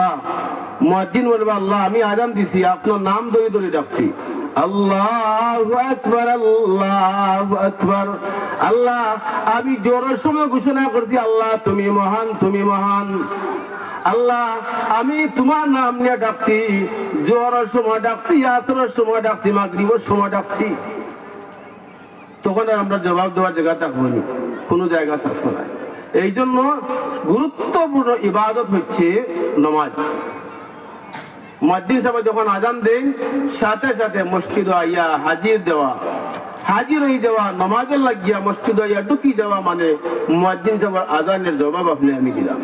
আল্লাহ, মুয়াজ্জিন বলবে আল্লাহ আমি আযান দিছি, আপনার নাম ধরে ধরে ডাকছি, আল্লাহু আকবার আল্লাহু আকবার। আল্লাহ আমি জোরের সময় ঘোষণা করছি আল্লাহ তুমি মহান, তুমি মহান। আল্লাহ আমি তোমার নাম নিয়ে ডাকছি, জোরের সময় ডাকছি, আসরের সময় ডাকছি, মাগরিবের সময় ডাকছি। তখন আর আমরা জবাব দেওয়ার জায়গা থাকবো না, কোনো জায়গা থাকবো না। এই জন্য গুরুত্বপূর্ণ ইবাদত হচ্ছে নামাজ। মুয়াজ্জিন সাহেব যখন আযান দেন সাথে সাথে মসজিদ আইয়া হাজির দেওয়া, হাজির হয়ে যাওয়া, নামাজের লাগিয়া মসজিদ আইয়া ঢুকি যাওয়া, মানে মুয়াজ্জিন সাহেবের আযানের জবাব আপনি আমি দিলাম।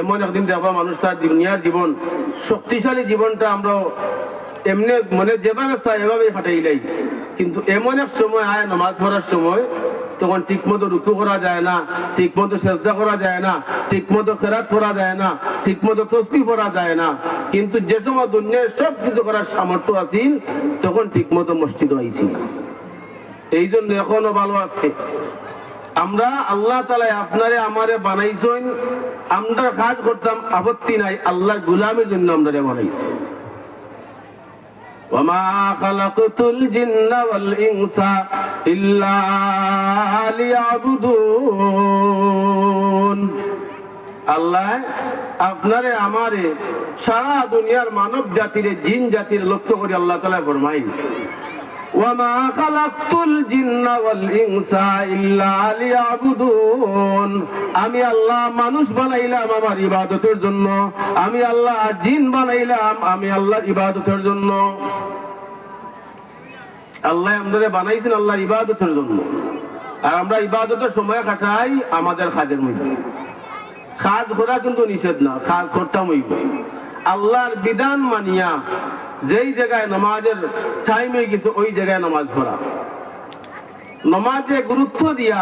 এমন একদিন দেখবা মানুষ তার দুনিয়ার জীবন, শক্তিশালী জীবনটা আমরা এমনি মানে যেভাবে চাই এভাবেই কাটাইলাই, কিন্তু এমন এক সময় আয় নামাজ পড়ার সময় তখন ঠিক মতো রুকু করা যায় না, ঠিক মতো সেজদা করা যায় না, ঠিক মতো কেরাত পড়া যায় না, ঠিক মতো তাসবিহ পড়া যায় না। কিন্তু যে সময় দুনিয়ার সব কিছু করার সামর্থ্য আছে তখন ঠিক মতো মসজিদ আইছি। এই জন্য এখনো ভালো আছে আমরা, আল্লাহ তাআলা আপনারে আমারে বানাইছেন, আমরা কাজ করতাম আপত্তি নাই, আল্লাহর গোলামের জন্য আমরা বানাইছি। وما خلقت الجن والإنس إلا ليعبدون। আল্লাহ আপনারে আমারে সারা দুনিয়ার মানব জাতির জিন জাতির লক্ষ্য করে আল্লাহ তাআলা ফরমাই وما خلقت الجن والإنس إلا ليعبدون। আমি আল্লাহ মানুষ বানাইলাম আমার ইবাদতের জন্য, আমি আল্লাহ জিন বানাইলাম আমি আল্লাহর ইবাদতের জন্য। আল্লাহ আমাদের বানাইছেন আল্লাহর ইবাদতের জন্য, আর আমরা ইবাদতের সময় কাটাই আমাদের কাজের মধ্যে। কাজ করা কিন্তু নিষেধ না, কাজ করতাম হইব আল্লাহর বিধান মানিয়া। যেই জায়গায় নামাজের টাইম হয়ে গেছে ওই জায়গায় নামাজ পড়া, নামাজে গুরুত্ব দিয়া,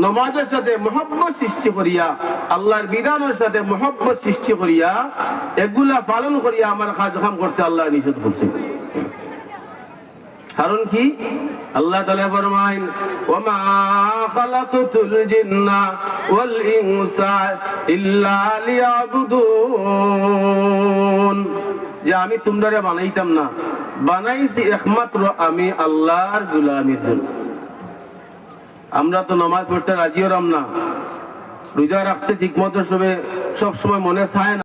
নামাজের সাথে মহব্বত সৃষ্টি করিয়া, আল্লাহর বিধানের সাথে মহব্বত সৃষ্টি করিয়া এগুলা পালন করিয়া আমার কাজ কাম করতে আল্লাহ নিষেধ করছে। কারণ কি আল্লাহ তাআলা ফরমায় ওয়া মা খালাকতুল জিন্না ওয়াল ইনসা ইল্লা লিয়াবুদুন, যে আমি তোমরা বানাইতাম না, বানাইছি একমাত্র আমি আল্লাহর গোলামির জন্য। আমরা তো নামাজ পড়তে রাজি হলাম না, রোজা রাখতে ঠিক মতো সব সময় মনে চায় না।